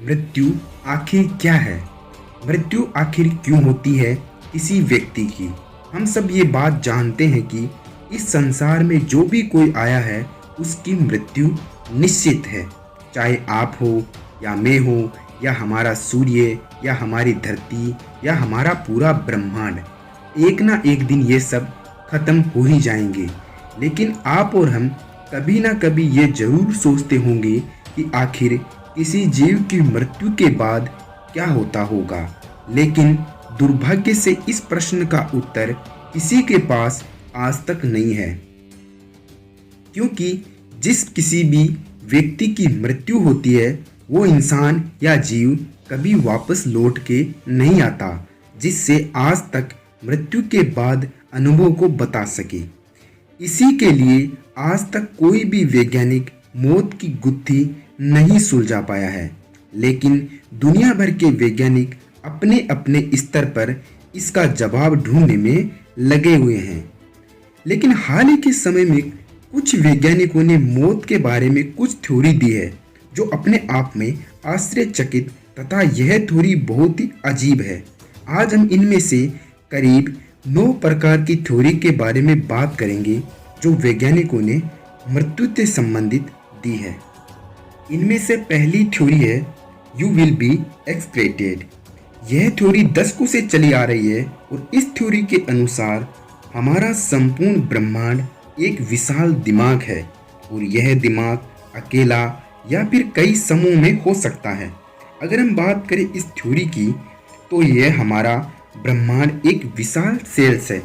मृत्यु आखिर क्या है? मृत्यु आखिर क्यों होती है किसी व्यक्ति की? हम सब ये बात जानते हैं कि इस संसार में जो भी कोई आया है उसकी मृत्यु निश्चित है। चाहे आप हो या मैं हो या हमारा सूर्य या हमारी धरती या हमारा पूरा ब्रह्मांड, एक ना एक दिन ये सब खत्म हो ही जाएंगे। लेकिन आप और हम कभी ना कभी ये जरूर सोचते होंगे कि आखिर किसी जीव की मृत्यु के बाद क्या होता होगा। लेकिन दुर्भाग्य से इस प्रश्न का उत्तर किसी के पास आज तक नहीं है, क्योंकि जिस किसी भी व्यक्ति की मृत्यु होती है वो इंसान या जीव कभी वापस लौट के नहीं आता, जिससे आज तक मृत्यु के बाद अनुभव को बता सके। इसी के लिए आज तक कोई भी वैज्ञानिक मौत की गुत्थी नहीं सुलझा पाया है। लेकिन दुनिया भर के वैज्ञानिक अपने अपने स्तर पर इसका जवाब ढूंढने में लगे हुए हैं। लेकिन हाल ही के समय में कुछ वैज्ञानिकों ने मौत के बारे में कुछ थ्योरी दी है जो अपने आप में आश्चर्यचकित तथा यह थ्योरी बहुत ही अजीब है। आज हम इनमें से करीब 9 प्रकार की थ्योरी के बारे में बात करेंगे जो वैज्ञानिकों ने मृत्यु से संबंधित दी है। इनमें से पहली थ्योरी है यू विल बी एक्सक्रेटेड। यह थ्योरी दशकों से चली आ रही है और इस थ्योरी के अनुसार हमारा संपूर्ण ब्रह्मांड एक विशाल दिमाग है और यह दिमाग अकेला या फिर कई समूह में हो सकता है। अगर हम बात करें इस थ्योरी की तो यह हमारा ब्रह्मांड एक विशाल सेल्स है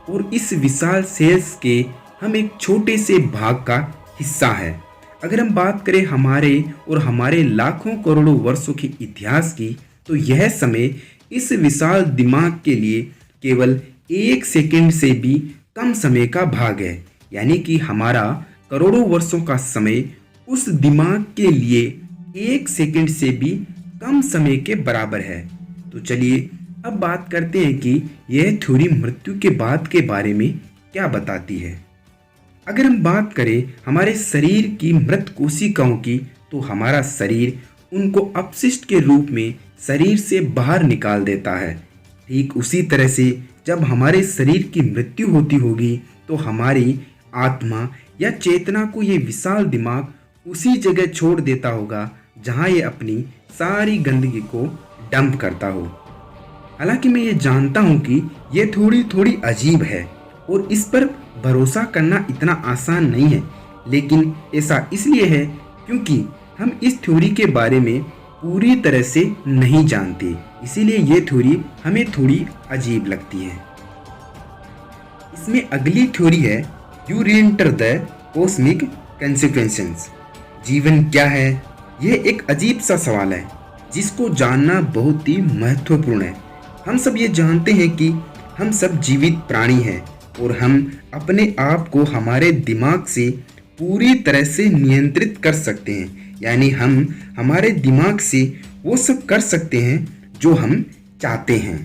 और इस विशाल सेल्स के हम एक छोटे से भाग का हिस्सा है। अगर हम बात करें हमारे और हमारे लाखों करोड़ों वर्षों के इतिहास की तो यह समय इस विशाल दिमाग के लिए केवल 1 सेकंड से भी कम समय का भाग है। यानी कि हमारा करोड़ों वर्षों का समय उस दिमाग के लिए 1 सेकंड से भी कम समय के बराबर है। तो चलिए अब बात करते हैं कि यह थ्योरी मृत्यु के बाद के बारे में क्या बताती है। अगर हम बात करें हमारे शरीर की मृत कोशिकाओं की तो हमारा शरीर उनको अपशिष्ट के रूप में शरीर से बाहर निकाल देता है। ठीक उसी तरह से जब हमारे शरीर की मृत्यु होती होगी तो हमारी आत्मा या चेतना को ये विशाल दिमाग उसी जगह छोड़ देता होगा जहाँ ये अपनी सारी गंदगी को डंप करता हो। हालांकि मैं ये जानता हूँ कि ये थोड़ी अजीब है और इस पर भरोसा करना इतना आसान नहीं है, लेकिन ऐसा इसलिए है क्योंकि हम इस थ्योरी के बारे में पूरी तरह से नहीं जानते, इसीलिए ये थ्योरी हमें थोड़ी अजीब लगती है। इसमें अगली थ्योरी है you re-enter the cosmic consequences. जीवन क्या है? यह एक अजीब सा सवाल है जिसको जानना बहुत ही महत्वपूर्ण है। हम सब ये जानते हैं कि हम सब जीवित प्राणी हैं और हम अपने आप को हमारे दिमाग से पूरी तरह से नियंत्रित कर सकते हैं। यानी हम हमारे दिमाग से वो सब कर सकते हैं जो हम चाहते हैं।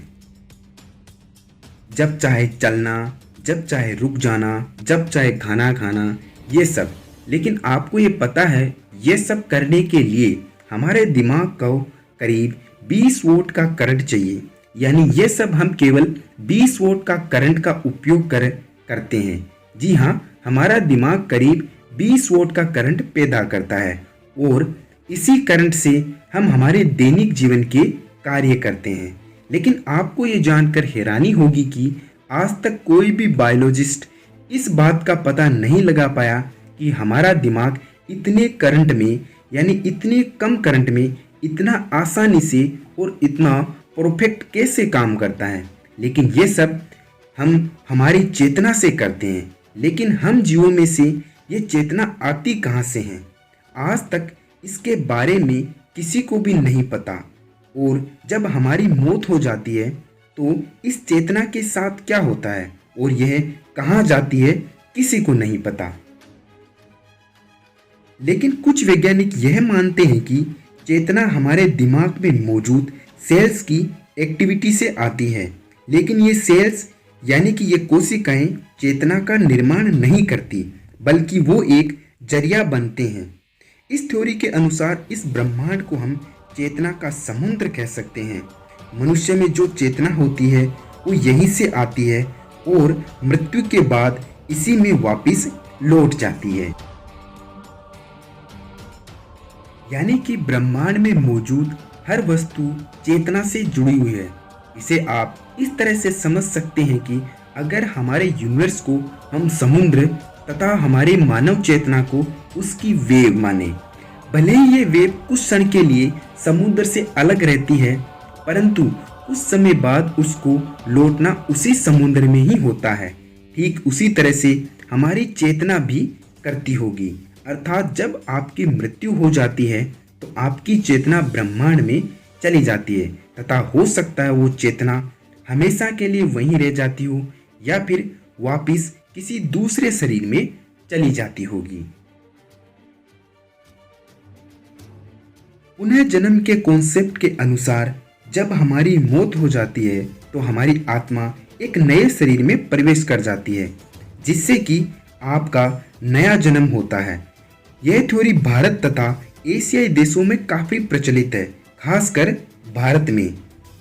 जब चाहे चलना, जब चाहे रुक जाना, जब चाहे खाना खाना, ये सब। लेकिन आपको ये पता है ये सब करने के लिए हमारे दिमाग को करीब 20 वोल्ट का करंट चाहिए। यानी ये सब हम केवल 20 वोल्ट का करंट का उपयोग करते हैं। जी हाँ, हमारा दिमाग करीब 20 वोल्ट का करंट पैदा करता है और इसी करंट से हम हमारे दैनिक जीवन के कार्य करते हैं। लेकिन आपको ये जानकर हैरानी होगी कि आज तक कोई भी बायोलॉजिस्ट इस बात का पता नहीं लगा पाया कि हमारा दिमाग इतने करंट में यानी इतने कम करंट में इतना आसानी से और इतना परफेक्ट कैसे काम करता है। लेकिन ये सब हम हमारी चेतना से करते हैं। लेकिन हम जीवों में से ये चेतना आती कहाँ से है? आज तक इसके बारे में किसी को भी नहीं पता। और जब हमारी मौत हो जाती है तो इस चेतना के साथ क्या होता है और यह कहाँ जाती है किसी को नहीं पता। लेकिन कुछ वैज्ञानिक यह मानते हैं कि चेतना हमारे दिमाग में मौजूद सेल्स की एक्टिविटी से आती है। लेकिन ये सेल्स यानी कि ये कोशिकाएं चेतना का निर्माण नहीं करती, बल्कि वो एक जरिया बनते हैं। इस थ्योरी के अनुसार इस ब्रह्मांड को हम चेतना का समुद्र कह सकते हैं। मनुष्य में जो चेतना होती है वो यहीं से आती है और मृत्यु के बाद इसी में वापस लौट जाती है। यानी कि ब्रह्मांड में मौजूद हर वस्तु चेतना से जुड़ी हुई है। इसे आप इस तरह से समझ सकते हैं कि अगर हमारे यूनिवर्स को हम समुद्र तथा हमारी मानव चेतना को उसकी वेव माने, भले ही ये वेव कुछ क्षण के लिए समुद्र से अलग रहती है, परंतु कुछ समय बाद उसको लौटना उसी समुद्र में ही होता है। ठीक उसी तरह से हमारी चेतना भी करती होगी। अर्थात जब आपकी मृत्यु हो जाती है तो आपकी चेतना ब्रह्मांड में चली जाती है तथा हो सकता है वो चेतना हमेशा के लिए वहीं रह जाती हो या फिर वापिस किसी दूसरे शरीर में चली जाती होगी। पुनः जन्म के कॉन्सेप्ट के अनुसार जब हमारी मौत हो जाती है तो हमारी आत्मा एक नए शरीर में प्रवेश कर जाती है, जिससे कि आपका नया जन्म होता है। यह थ्योरी भारत तथा एशियाई देशों में काफ़ी प्रचलित है, खासकर भारत में।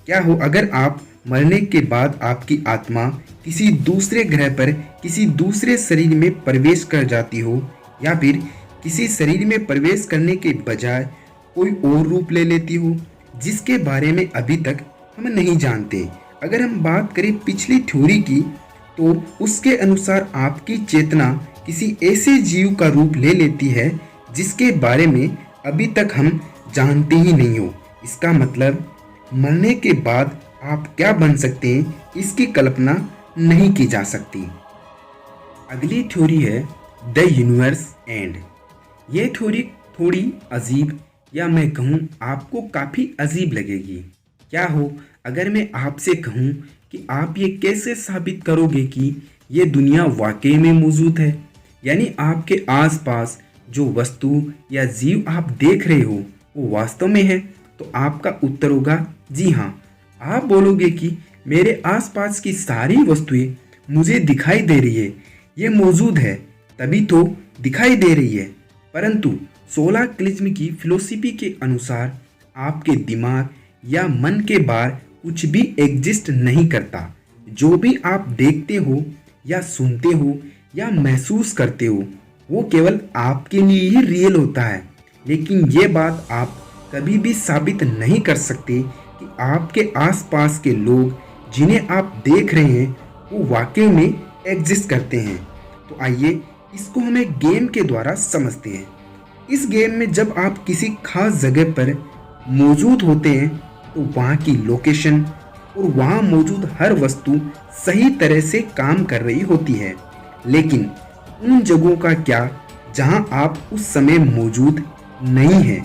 क्या हो अगर आप मरने के बाद आपकी आत्मा किसी दूसरे ग्रह पर किसी दूसरे शरीर में प्रवेश कर जाती हो, या फिर किसी शरीर में प्रवेश करने के बजाय कोई और रूप ले लेती हो जिसके बारे में अभी तक हम नहीं जानते। अगर हम बात करें पिछली थ्योरी की, तो उसके अनुसार आपकी चेतना किसी ऐसे जीव का रूप ले लेती है जिसके बारे में अभी तक हम जानते ही नहीं हो। इसका मतलब मरने के बाद आप क्या बन सकते हैं इसकी कल्पना नहीं की जा सकती। अगली थ्योरी है द यूनिवर्स एंड। ये थ्योरी थोड़ी अजीब, या मैं कहूँ आपको काफ़ी अजीब लगेगी। क्या हो अगर मैं आपसे कहूँ कि आप ये कैसे साबित करोगे कि ये दुनिया वाकई में मौजूद है, यानी आपके आसपास जो वस्तु या जीव आप देख रहे हो वो वास्तव में है? तो आपका उत्तर होगा जी हाँ। आप बोलोगे कि मेरे आसपास की सारी वस्तुएं मुझे दिखाई दे रही है, ये मौजूद है तभी तो दिखाई दे रही है। परंतु सोलह क्लिज्म की फिलोसफी के अनुसार आपके दिमाग या मन के बाहर कुछ भी एग्जिस्ट नहीं करता। जो भी आप देखते हो या सुनते हो या महसूस करते हो वो केवल आपके लिए ही रियल होता है। लेकिन ये बात आप कभी भी साबित नहीं कर सकते कि आपके आसपास के लोग जिन्हें आप देख रहे हैं वो वाकई में एग्जिस्ट करते हैं। तो आइए इसको हम एक गेम के द्वारा समझते हैं। इस गेम में जब आप किसी खास जगह पर मौजूद होते हैं तो वहाँ की लोकेशन और वहाँ मौजूद हर वस्तु सही तरह से काम कर रही होती है। लेकिन उन जगहों का क्या जहाँ आप उस समय मौजूद नहीं हैं?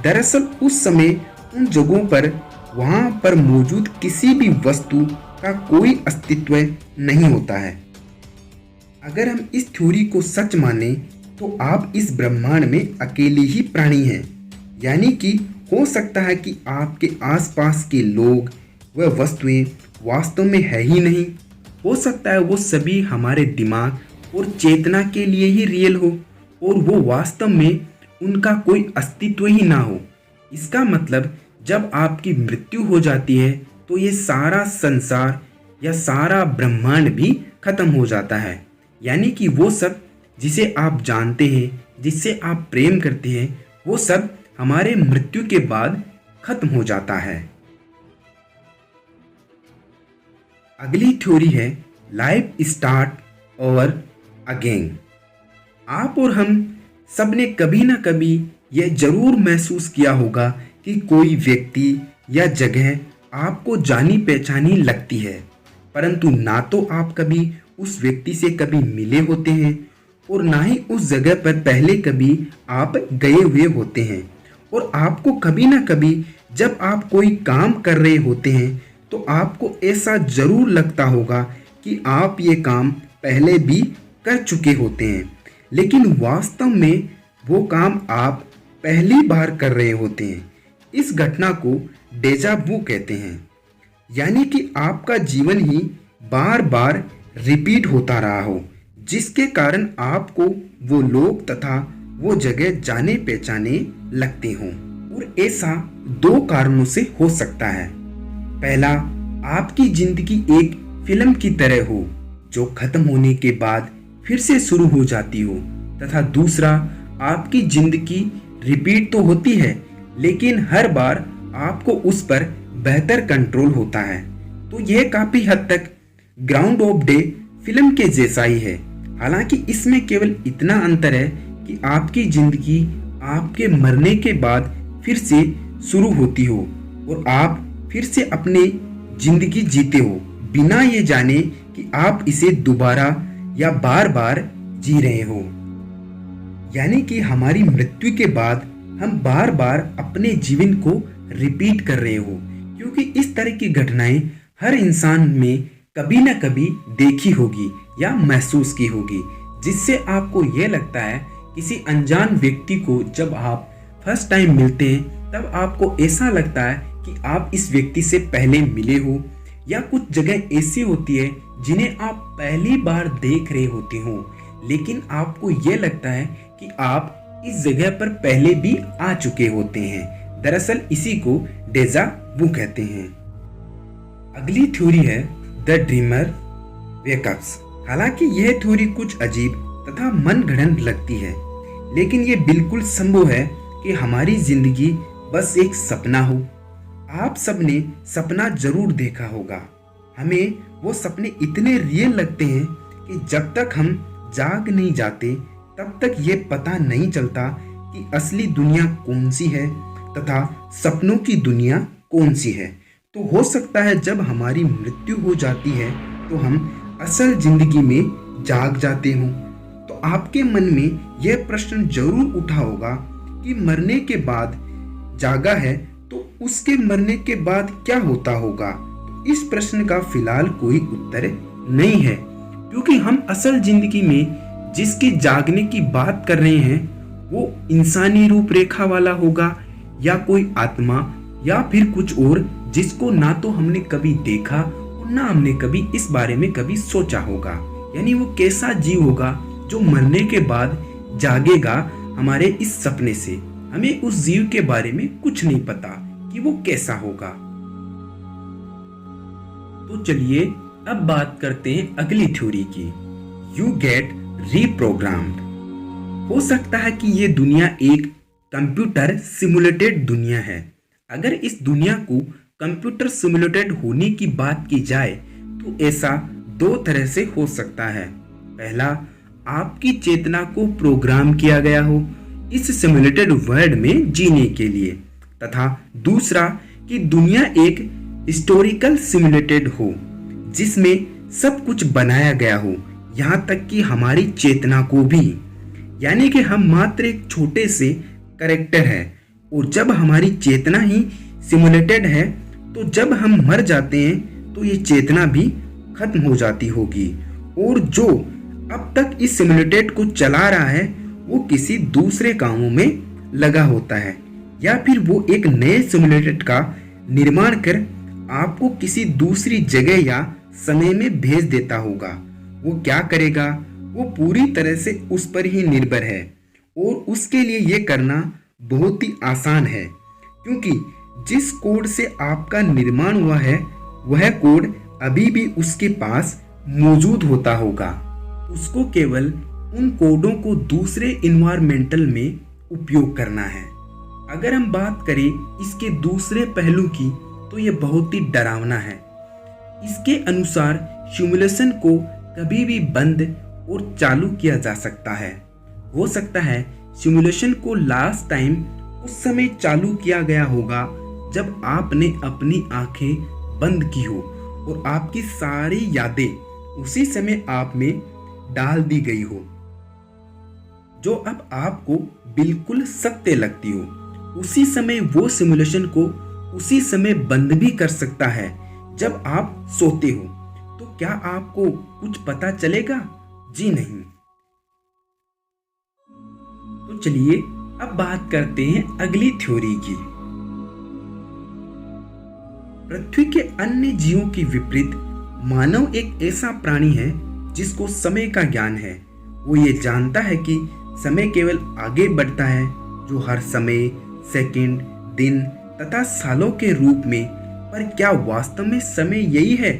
दरअसल उस समय उन जगहों पर वहाँ पर मौजूद किसी भी वस्तु का कोई अस्तित्व नहीं होता है। अगर हम इस थ्योरी को सच माने तो आप इस ब्रह्मांड में अकेले ही प्राणी हैं। यानी कि हो सकता है कि आपके आसपास के लोग व वस्तुएं वास्तव में है ही नहीं। हो सकता है वो सभी हमारे दिमाग और चेतना के लिए ही रियल हो और वो वास्तव में उनका कोई अस्तित्व ही ना हो। इसका मतलब जब आपकी मृत्यु हो जाती है तो ये सारा संसार या सारा ब्रह्मांड भी खत्म हो जाता है। यानी कि वो सब जिसे आप जानते हैं, जिससे आप प्रेम करते हैं, वो सब हमारे मृत्यु के बाद खत्म हो जाता है। अगली थ्योरी है लाइफ स्टार्ट ओवर अगेन। आप और हम सब ने कभी ना कभी यह जरूर महसूस किया होगा कि कोई व्यक्ति या जगह आपको जानी पहचानी लगती है, परंतु ना तो आप कभी उस व्यक्ति से कभी मिले होते हैं और ना ही उस जगह पर पहले कभी आप गए हुए होते हैं। और आपको कभी ना कभी जब आप कोई काम कर रहे होते हैं तो आपको ऐसा जरूर लगता होगा कि आप ये काम पहले भी कर चुके होते हैं, लेकिन वास्तव में वो काम आप पहली बार कर रहे होते हैं। इस घटना को डेजा वू कहते हैं। यानी कि आपका जीवन ही बार बार रिपीट होता रहा हो, जिसके कारण आपको वो लोग तथा वो जगह जाने पहचाने लगते हों। और ऐसा दो कारणों से हो सकता है। पहला, आपकी जिंदगी एक फिल्म की तरह हो जो खत्म होने के बाद फिर से शुरू हो जाती हो, तथा दूसरा, आपकी जिंदगी रिपीट तो होती है लेकिन हर बार आपको उस पर बेहतर कंट्रोल होता है। तो यह काफी हद तक ग्राउंड ऑफ डे फिल्म के जैसा ही है। हालांकि इसमें केवल इतना अंतर है कि आपकी जिंदगी आपके मरने के बाद फिर से शुरू होती हो और आप फिर से अपनी जिंदगी जीते हो बिना ये जाने कि आप इसे दोबारा या बार बार जी रहे हो। यानी कि हमारी मृत्यु के बाद हम बार बार अपने जीवन को रिपीट कर रहे हो, क्योंकि इस तरह की घटनाएं हर इंसान में कभी ना कभी देखी होगी या महसूस की होगी, जिससे आपको यह लगता है किसी अनजान व्यक्ति को जब आप फर्स्ट टाइम मिलते हैं तब आपको ऐसा लगता है कि आप इस व्यक्ति से पहले मिले हो, या कुछ जगह ऐसी होती है जिन्हें आप पहली बार देख रहे होते हो लेकिन आपको यह लगता है कि आप इस जगह पर पहले भी आ चुके होते हैं। दरअसल इसी को डेजा वू कहते हैं। अगली थ्योरी है द ड्रीमर वेकअप्स। हालांकि यह थ्योरी कुछ अजीब तथा मनगढ़ंत लगती है, लेकिन यह बिल्कुल संभव है कि हमारी जिंदगी बस एक सपना हो। आप सबने सपना जरूर देखा होगा। हमें वो सपने इतने रियल लगते हैं कि जब तक हम जाग नहीं जाते तब तक ये पता नहीं चलता कि असली दुनिया कौन सी है तथा सपनों की दुनिया कौन सी है। तो हो सकता है जब हमारी मृत्यु हो जाती है तो हम असल जिंदगी में जाग जाते हों। तो आपके मन में यह प्रश्न जरूर उठा होगा कि मरने के बाद जागा है तो उसके मरने के बाद क्या होता होगा। तो इस प्रश्न का फिलहाल कोई उत्तर नहीं है, क्योंकि हम असल जिंदगी में जिसके जागने की बात कर रहे हैं वो इंसानी रूपरेखा वाला होगा या कोई आत्मा या फिर कुछ और जिसको ना तो हमने कभी देखा और ना हमने कभी इस बारे में कभी सोचा होगा। यानी वो कैसा जीव होगा जो मरने के बाद जागेगा हमारे इस सपने से। हमें उस जीव के बारे में कुछ नहीं पता कि वो कैसा होगा। तो चलिए अब बात करते हैं अगली थ्योरी की, यू गेट रीप्रोग्राम्ड। हो सकता है कि ये दुनिया एक कंप्यूटर सिमुलेटेड दुनिया है। अगर इस दुनिया को कंप्यूटर सिमुलेटेड होने की बात की जाए तो ऐसा दो तरह से हो सकता है। पहला, आपकी चेतना को प्रोग्राम किया गया हो इस सिमुलेटेड वर्ल्ड में जीने के लिए, तथा दूसरा कि दुनिया एक हिस्टोरिकल सिमुलेटेड हो जिसमें सब कुछ बनाया गया हो, यहाँ तक कि हमारी चेतना को भी। यानी कि हम मात्र एक छोटे से कैरेक्टर है और जब हमारी चेतना ही सिमुलेटेड है तो जब हम मर जाते हैं तो ये चेतना भी खत्म हो जाती होगी, और जो अब तक इस सिमुलेटेड को चला रहा है वो किसी दूसरे कामों में लगा होता है, या फिर वो एक नए सिमुलेटेड का निर्माण कर आपको किसी दूसरी जगह या समय में भेज देता होगा। वो क्या करेगा वो पूरी तरह से उस पर ही निर्भर है, और उसके लिए ये करना बहुत ही आसान है, क्योंकि जिस कोड से आपका निर्माण हुआ है वह कोड अभी भी उसके पास मौजूद होता होगा। उसको केवल उन कोडों को दूसरे इन्वायरमेंटल में उपयोग करना है। अगर हम बात करें इसके दूसरे पहलू की तो यह बहुत ही डरावना है। इसके अनुसार सिमुलेशन को कभी भी बंद और चालू किया जा सकता है। हो सकता है सिमुलेशन को लास्ट टाइम उस समय चालू किया गया होगा जब आपने अपनी आंखें बंद की हो और आपकी सारी यादें उसी समय आप में डाल दी गई हो, जो अब आपको बिल्कुल सत्य लगती हो। उसी समय वो सिमुलेशन को उसी समय बंद भी कर सकता है जब आप सोते हो। तो क्या आपको कुछ पता चलेगा? जी नहीं। तो चलिए अब बात करते हैं अगली थ्योरी की। पृथ्वी के अन्य जीवों के विपरीत मानव एक ऐसा प्राणी है जिसको समय का ज्ञान है। वो ये जानता है कि समय केवल आगे बढ़ता है, जो हर समय, सेकंड, दिन तथा सालों के रूप में। पर क्या वास्तव में समय यही है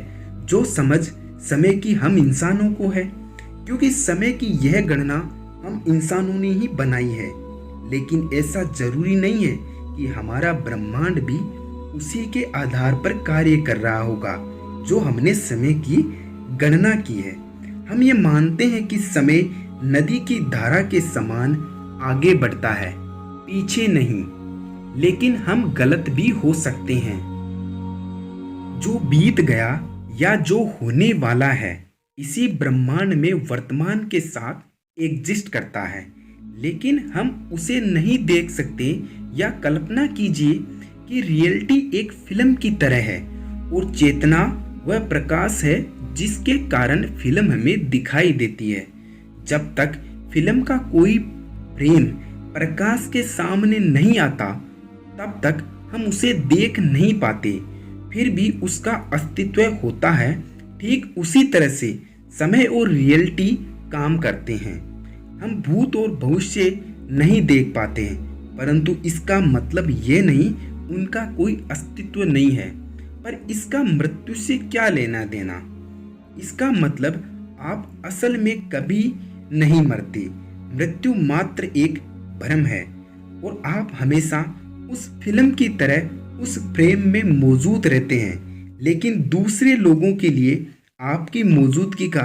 जो समझ समय की हम इंसानों को है? क्योंकि समय की यह गणना हम इंसानों ने ही बनाई है, लेकिन ऐसा जरूरी नहीं है कि हमारा ब्रह्मांड भी उसी के आधार पर कार्य कर रहा होगा जो हमने समय की गणना की है। हम ये मानते हैं कि समय नदी की धारा के समान आगे बढ़ता है, पीछे नहीं। लेकिन हम गलत भी हो सकते हैं। जो बीत गया या जो होने वाला है इसी ब्रह्मांड में वर्तमान के साथ एग्जिस्ट करता है, लेकिन हम उसे नहीं देख सकते। या कल्पना कीजिए कि रियलिटी एक फिल्म की तरह है और चेतना वह प्रकाश है जिसके कारण फिल्म हमें दिखाई देती है। जब तक फिल्म का कोई फ्रेम प्रकाश के सामने नहीं आता तब तक हम उसे देख नहीं पाते, फिर भी उसका अस्तित्व होता है। ठीक उसी तरह से समय और रियलिटी काम करते हैं। हम भूत और भविष्य नहीं देख पाते हैं, परंतु इसका मतलब ये नहीं उनका कोई अस्तित्व नहीं है। पर इसका मृत्यु से क्या लेना देना? इसका मतलब आप असल में कभी नहीं मरते। मृत्यु मात्र एक भ्रम है और आप हमेशा उस फिल्म की तरह उस फ्रेम में मौजूद रहते हैं, लेकिन दूसरे लोगों के लिए आपकी मौजूदगी का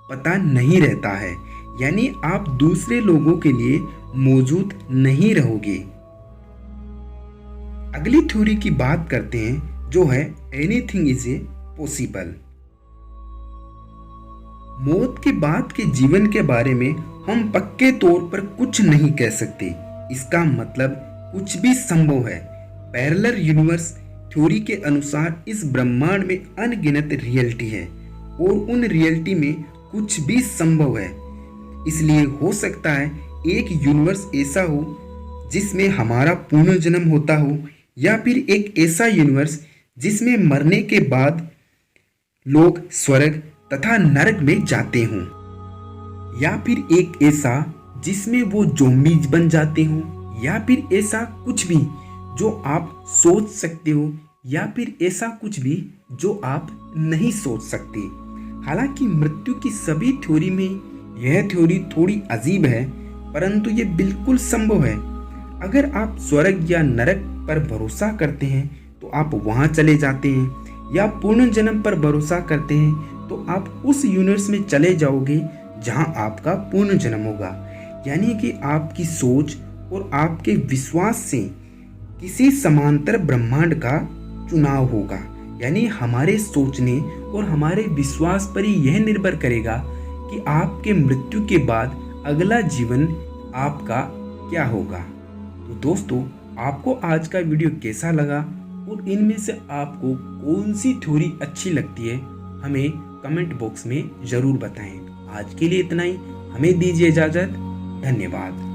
पता नहीं रहता है। यानी आप दूसरे लोगों के लिए मौजूद नहीं रहोगे। अगली थ्योरी की बात करते हैं जो है एनीथिंग इज ए पॉसिबल। मौत के बाद के जीवन के बारे में हम पक्के तौर पर कुछ नहीं कह सकते। इसका मतलब कुछ भी संभव है। पैरेलल यूनिवर्स थ्योरी के अनुसार इस ब्रह्मांड में अनगिनत रियलिटी है और उन रियलिटी में कुछ भी संभव है। इसलिए हो सकता है एक यूनिवर्स ऐसा हो जिसमें हमारा पुनर्जन्म होता हो, या फिर एक ऐसा यूनिवर्स जिसमें मरने के बाद लोग स्वर्ग तथा नरक में जाते हों, या फिर एक ऐसा जिसमें वो ज़ॉम्बीज बन जाते हों, या फिर ऐसा कुछ भी जो आप सोच सकते हो, या फिर ऐसा कुछ भी जो आप नहीं सोच सकते। हालांकि मृत्यु की सभी थ्योरी में यह थ्योरी थोड़ी अजीब है, परंतु ये बिल्कुल संभव है। अगर आप स्वर्ग या नरक पर भरोसा करते हैं तो आप वहां चले जाते हैं, या पुनर्जन्म पर भरोसा करते हैं तो आप उस यूनिवर्स में चले जाओगे जहां आपका पुनर्जन्म होगा। यानी कि आपकी सोच और आपके विश्वास से किसी समांतर ब्रह्मांड का चुनाव होगा। यानी हमारे सोचने और हमारे विश्वास पर ही यह निर्भर करेगा कि आपके मृत्यु के बाद अगला जीवन आपका क्या होगा। तो दोस्तों, आपको आज का वीडियो कैसा लगा और इनमें से आपको कौन सी थ्योरी अच्छी लगती है, हमें कमेंट बॉक्स में ज़रूर बताएं। आज के लिए इतना ही, हमें दीजिए इजाज़त। धन्यवाद।